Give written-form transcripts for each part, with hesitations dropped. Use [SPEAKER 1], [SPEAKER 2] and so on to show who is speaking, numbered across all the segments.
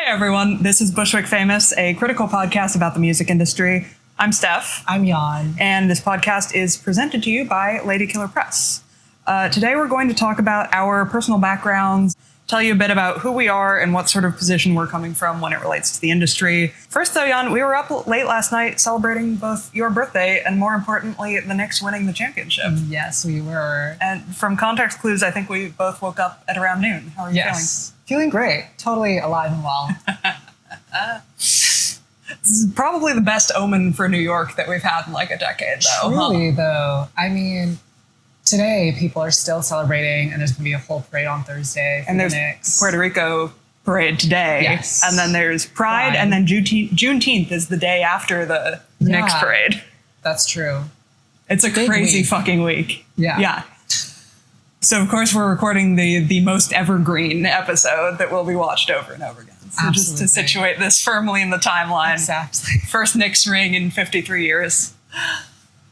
[SPEAKER 1] everyone. This is Bushwick Famous, a critical podcast about the music industry. I'm Steph.
[SPEAKER 2] I'm Jan.
[SPEAKER 1] And this podcast is presented to you by Lady Killer Press. Today we're going to talk about our personal backgrounds, tell you a bit about who we are and what sort of position we're coming from when it relates to the industry. First though, Jan, we were up late last night celebrating both your birthday and, more importantly, the Knicks winning the championship.
[SPEAKER 2] Yes, we were.
[SPEAKER 1] And from context clues, I think we both woke up at around noon. How are you feeling?
[SPEAKER 2] Feeling great. Totally alive and well.
[SPEAKER 1] This is probably the best omen for New York that we've had in like a decade, though.
[SPEAKER 2] Truly, though. I mean, today people are still celebrating, and there's going to be a whole parade on Thursday for
[SPEAKER 1] and
[SPEAKER 2] the
[SPEAKER 1] there's
[SPEAKER 2] Knicks.
[SPEAKER 1] Puerto Rico parade today.
[SPEAKER 2] Yes.
[SPEAKER 1] And then there's Pride, and then Juneteenth is the day after the Knicks parade.
[SPEAKER 2] That's true.
[SPEAKER 1] It's a crazy fucking week. Yeah. So, of course, we're recording the most evergreen episode that will be watched over and over again. So
[SPEAKER 2] Absolutely.
[SPEAKER 1] Just to situate this firmly in the timeline.
[SPEAKER 2] Exactly.
[SPEAKER 1] First Knicks ring in 53 years.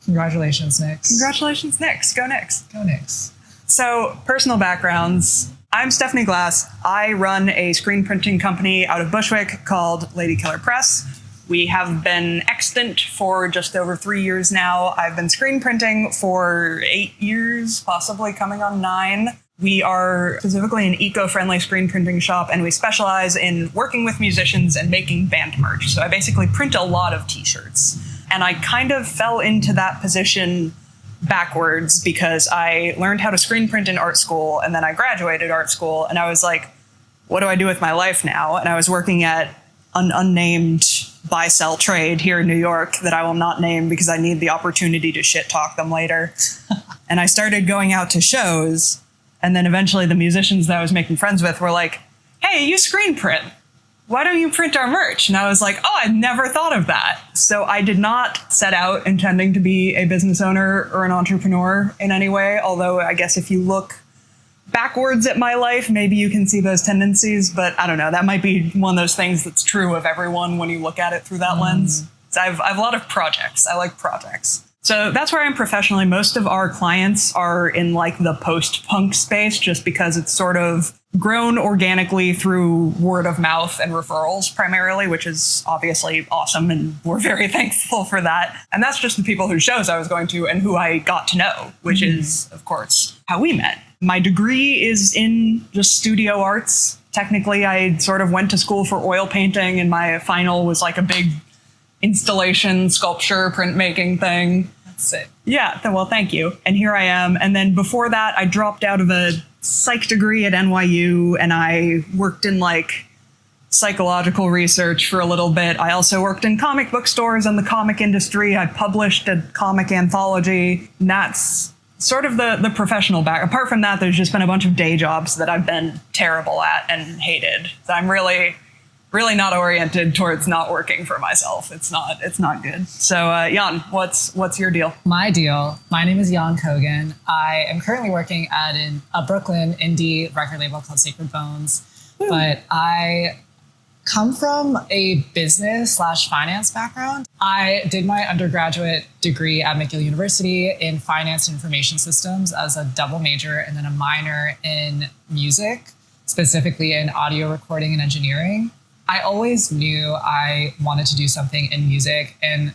[SPEAKER 2] Congratulations, Knicks.
[SPEAKER 1] Congratulations, Knicks. Go Knicks.
[SPEAKER 2] Go Knicks.
[SPEAKER 1] So, personal backgrounds. I'm Stephanie Glass. I run a screen printing company out of Bushwick called Lady Killer Press. We have been extant for just over 3 years now. I've been screen printing for 8 years, possibly coming on 9. We are specifically an eco-friendly screen printing shop, and we specialize in working with musicians and making band merch. So I basically print a lot of t-shirts. And I kind of fell into that position backwards because I learned how to screen print in art school, and then I graduated art school, and I was like, what do I do with my life now? And I was working at an unnamed buy-sell trade here in New York that I will not name because I need the opportunity to shit talk them later. And I started going out to shows, and then eventually the musicians that I was making friends with were like, hey, you screen print. Why don't you print our merch? And I was like, oh, I've never thought of that. So I did not set out intending to be a business owner or an entrepreneur in any way, although I guess if you look backwards at my life, maybe you can see those tendencies, but I don't know. That might be one of those things that's true of everyone when you look at it through that lens. So I've a lot of projects. I like projects. So that's where I am professionally. Most of our clients are in like the post-punk space just because it's sort of grown organically through word of mouth and referrals primarily, which is obviously awesome, and we're very thankful for that. And that's just the people whose shows I was going to and who I got to know, which is, of course, how we met. My degree is in just studio arts. Technically, I sort of went to school for oil painting, and my final was like a big installation, sculpture, printmaking thing.
[SPEAKER 2] That's it.
[SPEAKER 1] Yeah, well, thank you. And here I am. And then before that, I dropped out of a psych degree at NYU, and I worked in like psychological research for a little bit. I also worked in comic book stores and the comic industry. I published a comic anthology, and that's sort of the professional back. Apart from that, there's just been a bunch of day jobs that I've been terrible at and hated. So I'm really not oriented towards not working for myself. It's not good. So Jan, what's your deal?
[SPEAKER 2] My deal. My name is Jan Kogan. I am currently working at a Brooklyn indie record label called Sacred Bones. Woo. But I come from a business/finance background. I did my undergraduate degree at McGill University in finance and information systems as a double major, and then a minor in music, specifically in audio recording and engineering. I always knew I wanted to do something in music, and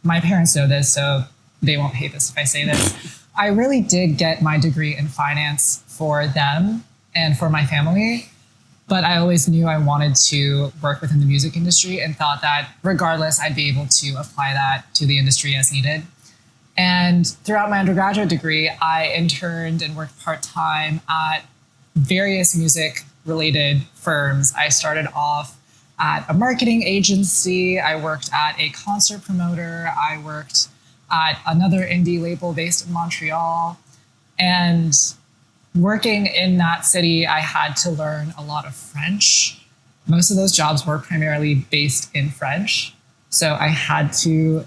[SPEAKER 2] my parents know this, so they won't hate this if I say this. I really did get my degree in finance for them and for my family, but I always knew I wanted to work within the music industry and thought that regardless, I'd be able to apply that to the industry as needed. And throughout my undergraduate degree, I interned and worked part-time at various music-related firms. I started off at a marketing agency. I worked at a concert promoter. I worked at another indie label based in Montreal. And working in that city, I had to learn a lot of French. Most of those jobs were primarily based in French. So I had to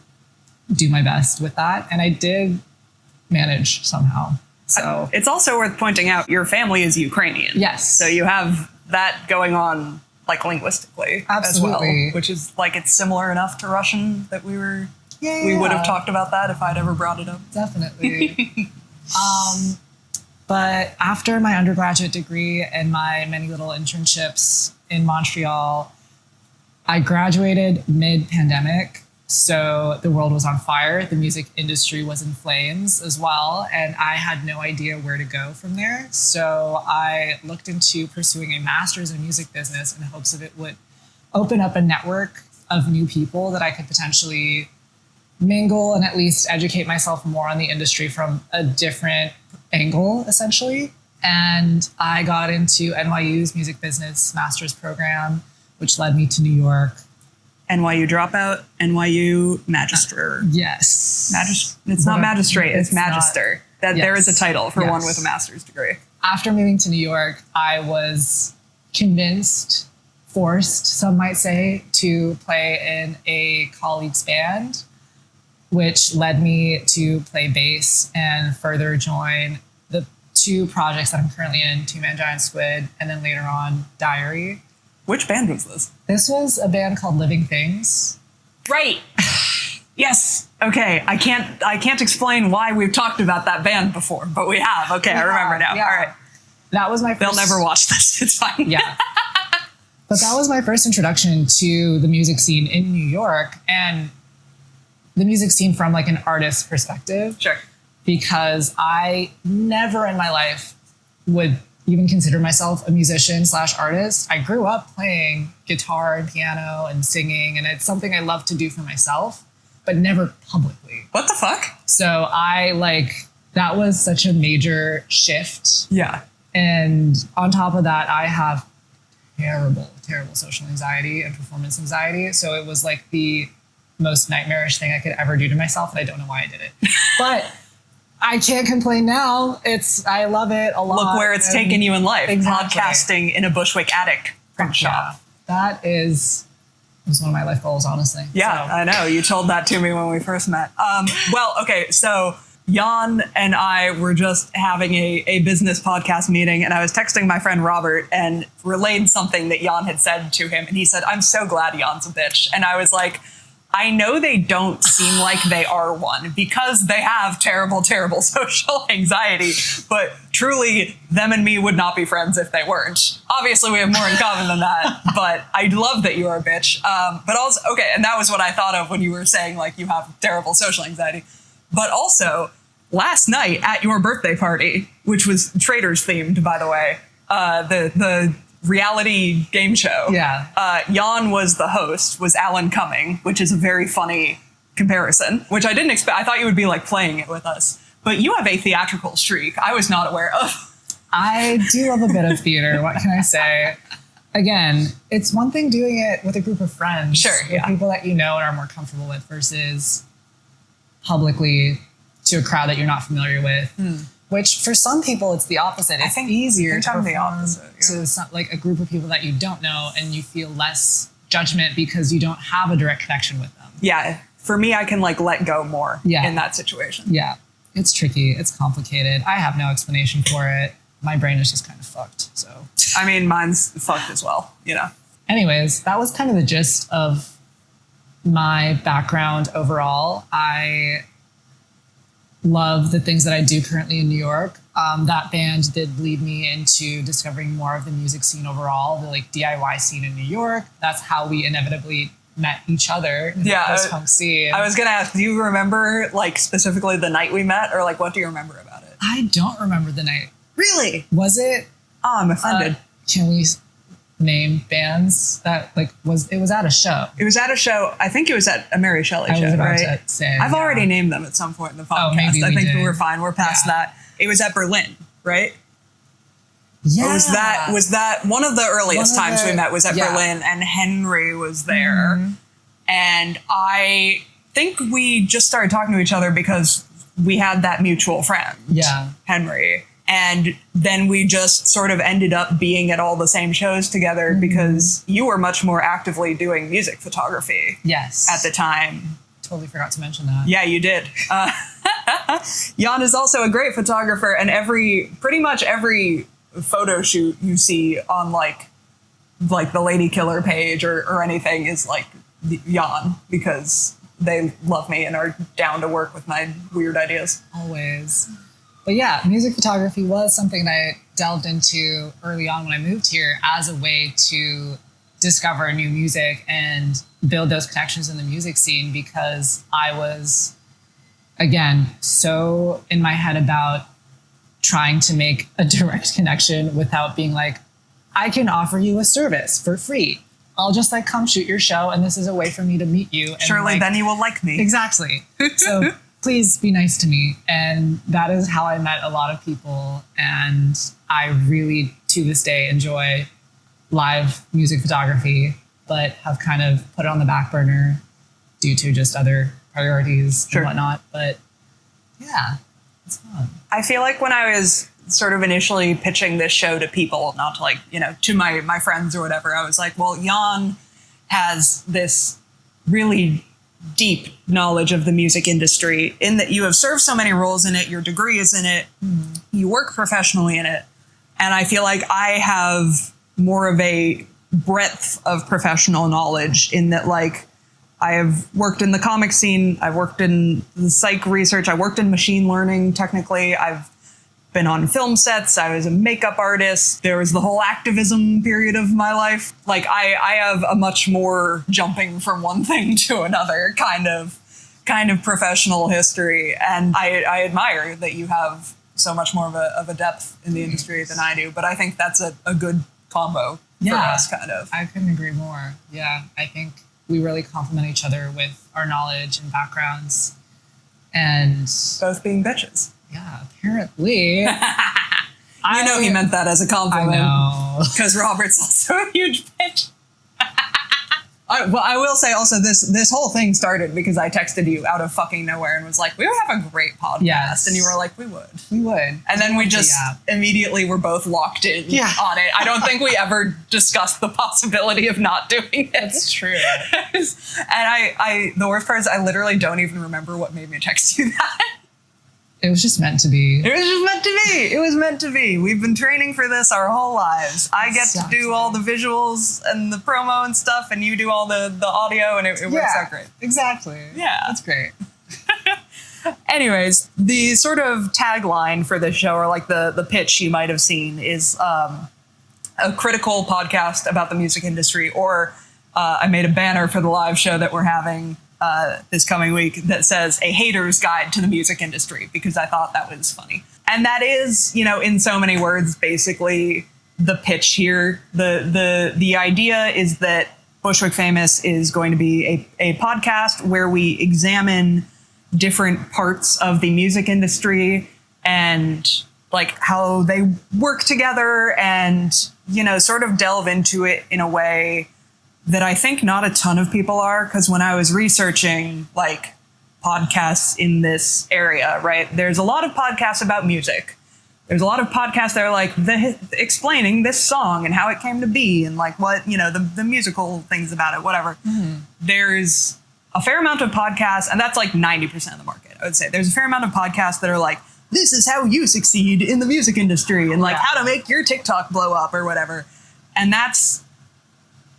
[SPEAKER 2] do my best with that. And I did manage somehow. So
[SPEAKER 1] it's also worth pointing out your family is Ukrainian.
[SPEAKER 2] Yes.
[SPEAKER 1] So you have that going on like linguistically as well, which is like it's similar enough to Russian that we would have talked about that if I'd ever brought it up.
[SPEAKER 2] Definitely. But after my undergraduate degree and my many little internships in Montreal. I graduated mid-pandemic, so the world was on fire. The music industry was in flames as well, and I had no idea where to go from there. So I looked into pursuing a master's in music business in hopes of it would open up a network of new people that I could potentially mingle and at least educate myself more on the industry from a different angle, essentially. And I got into NYU's music business master's program, which led me to New York.
[SPEAKER 1] NYU dropout, NYU magister.
[SPEAKER 2] Yes.
[SPEAKER 1] It's not magistrate, it's magister.
[SPEAKER 2] Yes.
[SPEAKER 1] There is a title for one with a master's degree.
[SPEAKER 2] After moving to New York, I was convinced, forced, some might say, to play in a colleague's band, which led me to play bass and further join the two projects that I'm currently in, Two Man Giant Squid, and then later on, Diary.
[SPEAKER 1] Which band was this?
[SPEAKER 2] This was a band called Living Things.
[SPEAKER 1] Right. Yes. Okay. I can't explain why we've talked about that band before, but we have. Okay, I remember now.
[SPEAKER 2] Yeah.
[SPEAKER 1] All right.
[SPEAKER 2] That was my first...
[SPEAKER 1] They'll never watch this. It's fine.
[SPEAKER 2] Yeah. But that was my first introduction to the music scene in New York, and the music scene from like an artist's perspective.
[SPEAKER 1] Sure.
[SPEAKER 2] Because I never in my life would even consider myself a musician / artist. I grew up playing guitar and piano and singing, and it's something I love to do for myself, but never publicly.
[SPEAKER 1] What the fuck?
[SPEAKER 2] So that was such a major shift.
[SPEAKER 1] Yeah.
[SPEAKER 2] And on top of that, I have terrible social anxiety and performance anxiety. So it was like the most nightmarish thing I could ever do to myself, and I don't know why I did it. But I can't complain now. I love it a lot.
[SPEAKER 1] Look where it's taken you in life.
[SPEAKER 2] Exactly.
[SPEAKER 1] Podcasting in a Bushwick attic print shop.
[SPEAKER 2] That was one of my life goals, honestly.
[SPEAKER 1] Yeah, so. I know. You told that to me when we first met. Well, okay, so Jan and I were just having a business podcast meeting, and I was texting my friend Robert and relayed something that Jan had said to him, and he said, "I'm so glad Jan's a bitch." And I was like, I know they don't seem like they are one because they have terrible social anxiety, but truly them and me would not be friends if they weren't. Obviously we have more in common than that, but I love that you're a bitch. But also, okay, and that was what I thought of when you were saying like you have terrible social anxiety. But also last night at your birthday party, which was Traders themed, by the way, the reality game show.
[SPEAKER 2] Yeah.
[SPEAKER 1] Jan was the host, was Alan Cumming, which is a very funny comparison, which I didn't expect. I thought you would be like playing it with us, but you have a theatrical streak I was not aware of.
[SPEAKER 2] I do love a bit of theater. What can I say? Again, it's one thing doing it with a group of friends.
[SPEAKER 1] Sure.
[SPEAKER 2] With people that you know and are more comfortable with versus publicly to a crowd that you're not familiar with. Which for some people it's the opposite. It's easier to perform to like a group of people that you don't know, and you feel less judgment because you don't have a direct connection with them.
[SPEAKER 1] Yeah, for me, I can like let go more in that situation.
[SPEAKER 2] Yeah, it's tricky. It's complicated. I have no explanation for it. My brain is just kind of fucked. So
[SPEAKER 1] I mean, mine's fucked as well. You know.
[SPEAKER 2] Anyways, that was kind of the gist of my background overall. I love the things that I do currently in New York. That band did lead me into discovering more of the music scene overall, the like DIY scene in New York. That's how we inevitably met each other in the post-punk scene.
[SPEAKER 1] I was gonna ask, do you remember like specifically the night we met, or like what do you remember about it?
[SPEAKER 2] I don't remember the night.
[SPEAKER 1] Really?
[SPEAKER 2] Was it?
[SPEAKER 1] Oh, I'm offended.
[SPEAKER 2] Can we name bands that like it was at a show?
[SPEAKER 1] It was at a show. I think it was at a Mary Shelley show, right? I've already named them at some point in the podcast.
[SPEAKER 2] Oh, maybe
[SPEAKER 1] I think
[SPEAKER 2] did.
[SPEAKER 1] we're fine. We're past that. It was at Berlin, right?
[SPEAKER 2] Yeah.
[SPEAKER 1] Or was that one of the earliest times we met was at Berlin, and Henry was there. Mm-hmm. And I think we just started talking to each other because we had that mutual friend, Henry. And then we just sort of ended up being at all the same shows together because you were much more actively doing music photography.
[SPEAKER 2] Yes.
[SPEAKER 1] At the time.
[SPEAKER 2] Totally forgot to mention that.
[SPEAKER 1] Yeah, you did. Jan is also a great photographer, and pretty much every photo shoot you see on like the Lady Killer page or anything is like Jan, because they love me and are down to work with my weird ideas.
[SPEAKER 2] Always. But yeah, music photography was something that I delved into early on when I moved here as a way to discover new music and build those connections in the music scene because I was, again, so in my head about trying to make a direct connection without being like, I can offer you a service for free. I'll just like come shoot your show and this is a way for me to meet you. And
[SPEAKER 1] surely
[SPEAKER 2] like,
[SPEAKER 1] then you will like me.
[SPEAKER 2] Exactly. So please be nice to me. And that is how I met a lot of people. And I really, to this day, enjoy live music photography, but have kind of put it on the back burner due to just other priorities and whatnot. But yeah, it's fun.
[SPEAKER 1] I feel like when I was sort of initially pitching this show to people, not to like, to my friends or whatever, I was like, well, Jan has this really deep knowledge of the music industry in that you have served so many roles in it, your degree is in it, you work professionally in it. And I feel like I have more of a breadth of professional knowledge in that, like, I have worked in the comic scene, I've worked in the psych research, I worked in machine learning, technically, I've been on film sets, I was a makeup artist, there was the whole activism period of my life. Like, I have a much more jumping from one thing to another kind of professional history, and I admire that you have so much more of a depth in the industry than I do, but I think that's a good combo for us, kind of.
[SPEAKER 2] I couldn't agree more. Yeah, I think we really complement each other with our knowledge and backgrounds. And
[SPEAKER 1] both being bitches.
[SPEAKER 2] Yeah, apparently.
[SPEAKER 1] He meant that as a compliment.
[SPEAKER 2] I know.
[SPEAKER 1] Because Robert's also a huge bitch. I will say also this whole thing started because I texted you out of fucking nowhere and was like, we would have a great podcast.
[SPEAKER 2] Yes.
[SPEAKER 1] And you were like, we would.
[SPEAKER 2] We would.
[SPEAKER 1] And then we just immediately were both locked in on it. I don't think we ever discussed the possibility of not doing it.
[SPEAKER 2] That's true.
[SPEAKER 1] And the worst part is I literally don't even remember what made me text you that.
[SPEAKER 2] It was just meant to be.
[SPEAKER 1] It was just meant to be. It was meant to be. We've been training for this our whole lives. I get to do all the visuals and the promo and stuff, and you do all the audio, and it works out great.
[SPEAKER 2] Exactly.
[SPEAKER 1] Yeah.
[SPEAKER 2] That's great.
[SPEAKER 1] Anyways, the sort of tagline for this show, or like the pitch you might have seen, is a critical podcast about the music industry, or I made a banner for the live show that we're having this coming week that says a hater's guide to the music industry, because I thought that was funny. And that is, in so many words, basically the pitch here. The idea is that Bushwick Famous is going to be a podcast where we examine different parts of the music industry and like how they work together and, sort of delve into it in a way that I think not a ton of people are, because when I was researching like podcasts in this area, right, there's a lot of podcasts about music. There's a lot of podcasts that are like explaining this song and how it came to be and like what, the musical things about it, whatever. Mm-hmm. There's a fair amount of podcasts, and that's like 90% of the market, I would say. There's a fair amount of podcasts that are like, this is how you succeed in the music industry and like how to make your TikTok blow up or whatever. And that's,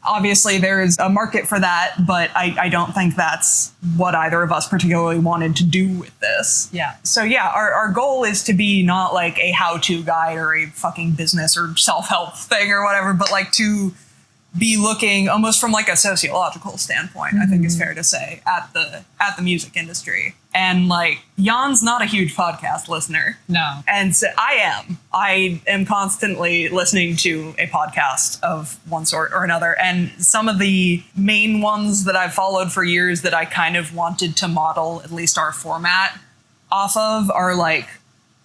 [SPEAKER 1] obviously, there's a market for that, but I don't think that's what either of us particularly wanted to do with this.
[SPEAKER 2] Yeah.
[SPEAKER 1] So yeah, our goal is to be not like a how-to guide or a fucking business or self-help thing or whatever, but like to be looking almost from like a sociological standpoint, I think is fair to say, at the music industry. And like, Jan's not a huge podcast listener.
[SPEAKER 2] No.
[SPEAKER 1] And so I am constantly listening to a podcast of one sort or another. And some of the main ones that I've followed for years that I kind of wanted to model at least our format off of are like,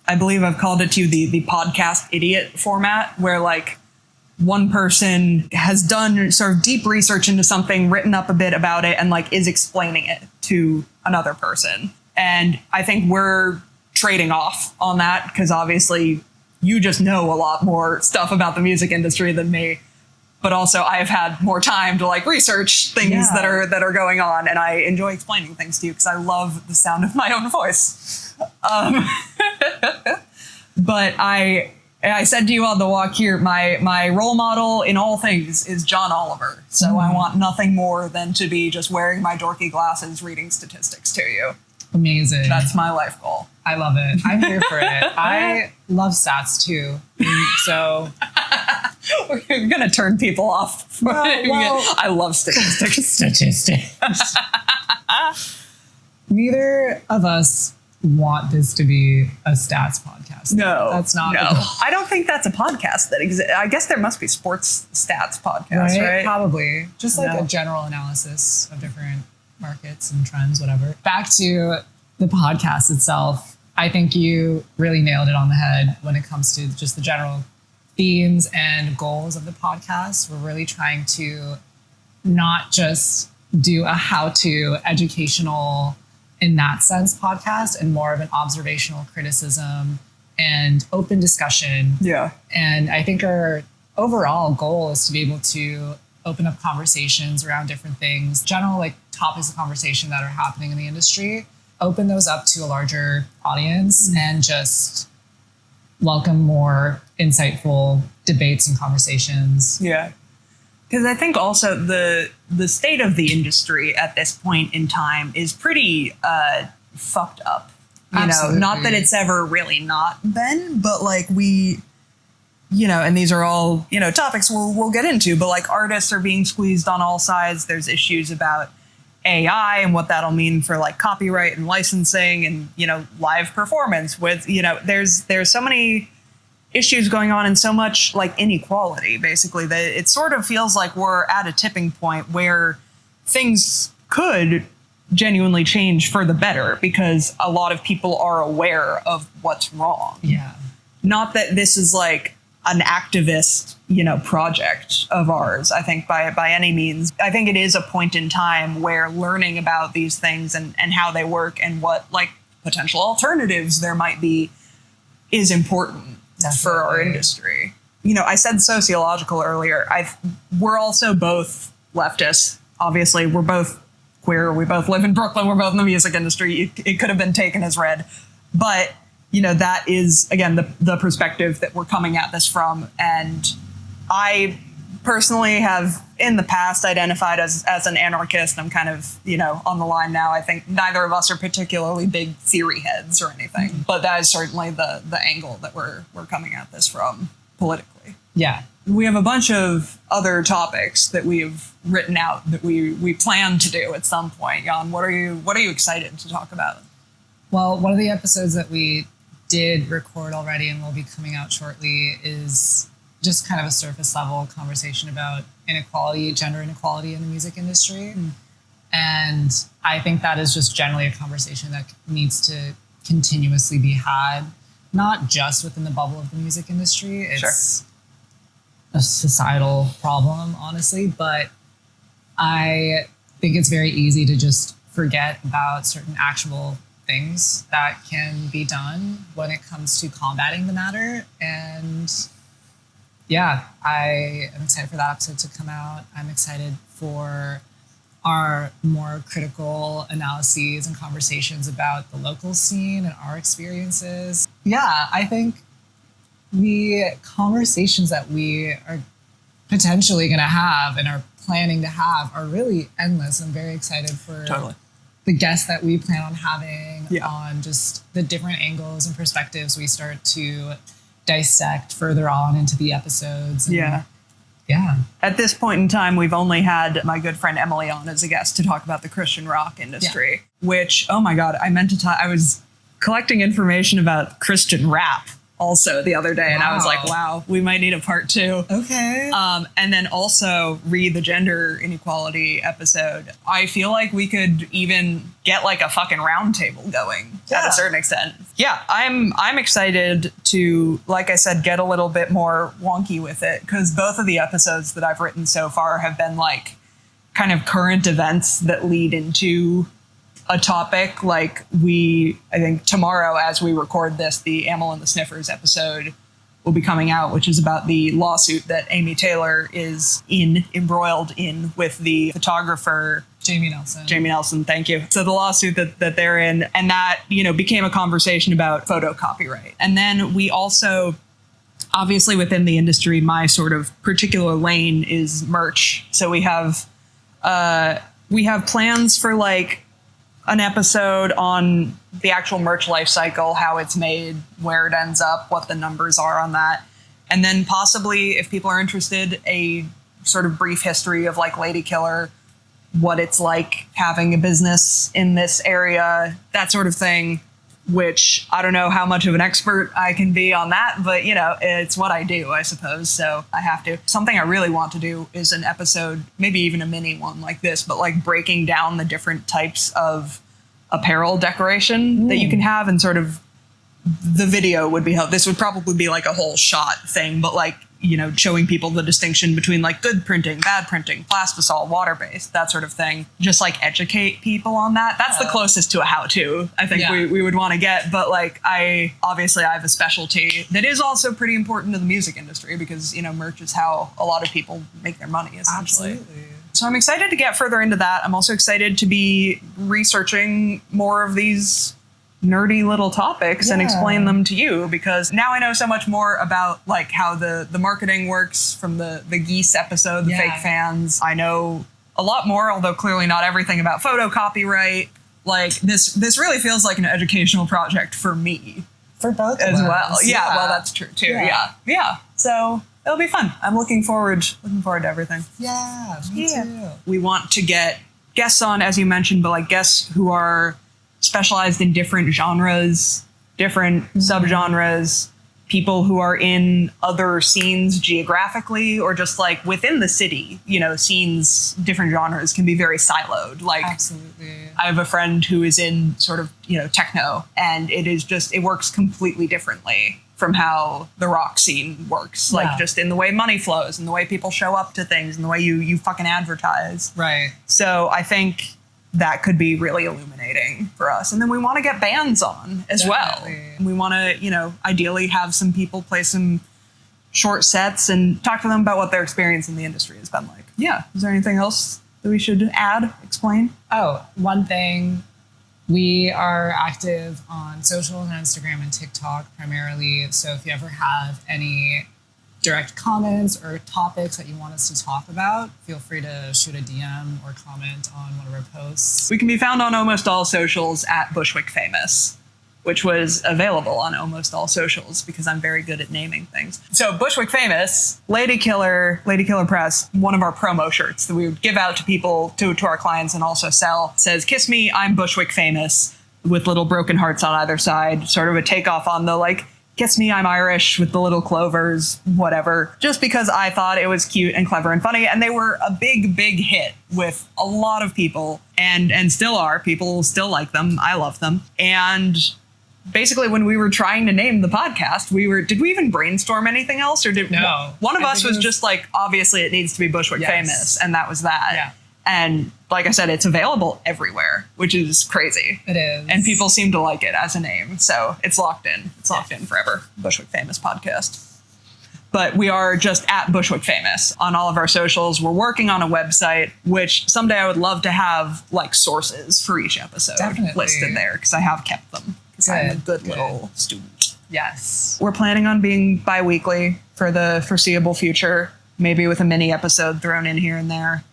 [SPEAKER 1] I believe I've called it to the podcast idiot format, where like one person has done sort of deep research into something, written up a bit about it, and like is explaining it to another person. And I think we're trading off on that because obviously you just know a lot more stuff about the music industry than me. But also I've had more time to like research things that are going on, and I enjoy explaining things to you because I love the sound of my own voice. But I said to you on the walk here, my role model in all things is John Oliver. So I want nothing more than to be just wearing my dorky glasses, reading statistics to you.
[SPEAKER 2] Amazing.
[SPEAKER 1] That's my life goal.
[SPEAKER 2] I love it. I'm here for it. I love stats too. So
[SPEAKER 1] We're going to turn people off. I love statistics.
[SPEAKER 2] Neither of us want this to be a stats podcast.
[SPEAKER 1] No,
[SPEAKER 2] that's not.
[SPEAKER 1] No, I don't think that's a podcast that exists. I guess there must be sports stats podcasts, right?
[SPEAKER 2] Probably. Just like a general analysis of different markets and trends, whatever. Back to the podcast itself. I think you really nailed it on the head when it comes to just the general themes and goals of the podcast. We're really trying to not just do a how-to educational, in that sense, podcast, and more of an observational criticism and open discussion.
[SPEAKER 1] Yeah.
[SPEAKER 2] And I think our overall goal is to be able to open up conversations around different things, general like topics of conversation that are happening in the industry, open those up to a larger audience and just welcome more insightful debates and conversations.
[SPEAKER 1] Yeah. Because I think also the state of the industry at this point in time is pretty fucked up. You know, not that it's ever really not been, but like and these are all, topics we'll get into, but like artists are being squeezed on all sides. There's issues about AI and what that'll mean for like copyright and licensing and, live performance with, there's so many issues going on and so much like inequality, basically, that it sort of feels like we're at a tipping point where things could genuinely change for the better because a lot of people are aware of what's wrong.
[SPEAKER 2] Yeah.
[SPEAKER 1] Not that this is like an activist, project of ours, I think by any means. I think it is a point in time where learning about these things and how they work and what like potential alternatives there might be is important. Definitely. For our industry. I said sociological earlier. We're also both leftists. Obviously, we're both queer. We both live in Brooklyn. We're both in the music industry. It could have been taken as read. But, that is, again, the perspective that we're coming at this from. And I personally have, in the past, identified as an anarchist. I'm kind of, on the line now. I think neither of us are particularly big theory heads or anything. Mm-hmm. But that is certainly the angle that we're coming at this from politically.
[SPEAKER 2] Yeah.
[SPEAKER 1] We have a bunch of other topics that we've written out that we plan to do at some point. Jan, what are you excited to talk about?
[SPEAKER 2] Well, one of the episodes that we did record already and will be coming out shortly is just kind of a surface level conversation about inequality, gender inequality in the music industry. Mm. And I think that is just generally a conversation that needs to continuously be had, not just within the bubble of the music industry. It's a societal problem, honestly, but I think it's very easy to just forget about certain actual things that can be done when it comes to combating the matter. And yeah, I am excited for that episode to come out. I'm excited for our more critical analyses and conversations about the local scene and our experiences. Yeah, I think the conversations that we are potentially going to have and are planning to have are really endless. I'm very excited for the guests that we plan on having on just the different angles and perspectives we start to dissect further on into the episodes. And yeah. At
[SPEAKER 1] this point in time, we've only had my good friend Emily on as a guest to talk about the Christian rock industry, which, oh my God, I was collecting information about Christian rap also the other day. And I was like, wow, we might need a part 2.
[SPEAKER 2] Okay.
[SPEAKER 1] And then also read the gender inequality episode. I feel like we could even get like a fucking round table going at a certain extent. Yeah, I'm excited to, like I said, get a little bit more wonky with it, because both of the episodes that I've written so far have been like kind of current events that lead into a topic. Like I think tomorrow, as we record this, the Amyl and the Sniffers episode will be coming out, which is about the lawsuit that Amy Taylor is embroiled in with the photographer
[SPEAKER 2] Jamie Nelson.
[SPEAKER 1] Jamie Nelson, thank you. So the lawsuit that they're in, and that, became a conversation about photo copyright. And then we also, obviously within the industry, my sort of particular lane is merch. So we have plans for like an episode on the actual merch life cycle, how it's made, where it ends up, what the numbers are on that. And then possibly, if people are interested, a sort of brief history of like Lady Killer, what it's like having a business in this area, that sort of thing, which I don't know how much of an expert I can be on that, but you know, it's what I do, I suppose. So I have to. Something I really want to do is an episode, maybe even a mini one like this, but like breaking down the different types of apparel decoration that you can have, and sort of the video would be this would probably be like a whole shot thing, but like, you know, showing people the distinction between like good printing, bad printing, plastisol, water-based, that sort of thing. Just like educate people on that. That's the closest to a how-to I think we would want to get. But like, I have a specialty that is also pretty important to the music industry, because, you know, merch is how a lot of people make their money, essentially.
[SPEAKER 2] Absolutely.
[SPEAKER 1] So I'm excited to get further into that. I'm also excited to be researching more of these nerdy little topics and explain them to you, because now I know so much more about like how the marketing works from the Geese episode, the fake fans. I know a lot more, although clearly not everything, about photo copyright. Like this really feels like an educational project for me.
[SPEAKER 2] For both
[SPEAKER 1] as
[SPEAKER 2] of
[SPEAKER 1] well.
[SPEAKER 2] us.
[SPEAKER 1] Yeah, well, that's true too. Yeah. So it'll be fun. I'm looking forward to everything.
[SPEAKER 2] Yeah, me too.
[SPEAKER 1] We want to get guests on, as you mentioned, but like guests who are specialized in different genres, different subgenres, people who are in other scenes geographically, or just like within the city, you know, scenes, different genres can be very siloed. Like,
[SPEAKER 2] absolutely.
[SPEAKER 1] I have a friend who is in sort of, you know, techno, and it works completely differently from how the rock scene works. Like just in the way money flows and the way people show up to things and the way you fucking advertise.
[SPEAKER 2] Right.
[SPEAKER 1] So I think that could be really illuminating for us. And then we want to get bands on as well. And we want to, you know, ideally have some people play some short sets and talk to them about what their experience in the industry has been like. Yeah. Is there anything else that we should add, explain?
[SPEAKER 2] Oh, one thing. We are active on social and Instagram and TikTok primarily. So if you ever have any direct comments or topics that you want us to talk about, feel free to shoot a DM or comment on one of our posts.
[SPEAKER 1] We can be found on almost all socials at Bushwick Famous, which was available on almost all socials because I'm very good at naming things. So Bushwick Famous, Lady Killer Press, one of our promo shirts that we would give out to people, to our clients, and also sell, says, "Kiss me, I'm Bushwick Famous," with little broken hearts on either side, sort of a takeoff on the like, "Kiss me, I'm Irish," with the little clovers, whatever, just because I thought it was cute and clever and funny. And they were a big, big hit with a lot of people, and still are. People still like them. I love them. And basically, when we were trying to name the podcast, did we even brainstorm anything else? Or did one of us was just like, obviously it needs to be Bushwick Famous, and that was that. Yeah. And like I said, it's available everywhere, which is crazy.
[SPEAKER 2] It is.
[SPEAKER 1] And people seem to like it as a name. So it's locked in. It's locked in forever. Bushwick Famous podcast. But we are just at Bushwick Famous on all of our socials. We're working on a website, which someday I would love to have like sources for each episode listed there, because I have kept them. Because I'm a good little student.
[SPEAKER 2] Yes.
[SPEAKER 1] We're planning on being bi-weekly for the foreseeable future, maybe with a mini episode thrown in here and there.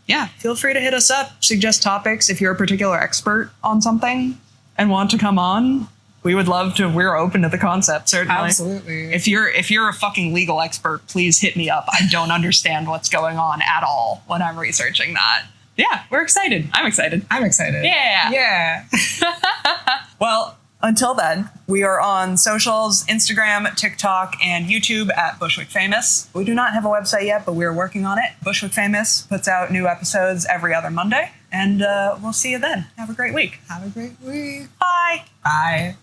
[SPEAKER 1] Yeah, feel free to hit us up, suggest topics. If you're a particular expert on something and want to come on, we would love to. We're open to the concept, certainly.
[SPEAKER 2] Absolutely.
[SPEAKER 1] If you're a fucking legal expert, please hit me up. I don't understand what's going on at all when I'm researching that. Yeah, we're excited. I'm excited. Yeah.
[SPEAKER 2] Yeah.
[SPEAKER 1] Well, until then, we are on socials, Instagram, TikTok, and YouTube at Bushwick Famous. We do not have a website yet, but we're working on it. Bushwick Famous puts out new episodes every other Monday, and we'll see you then. Have a great week.
[SPEAKER 2] Have a great week.
[SPEAKER 1] Bye.
[SPEAKER 2] Bye.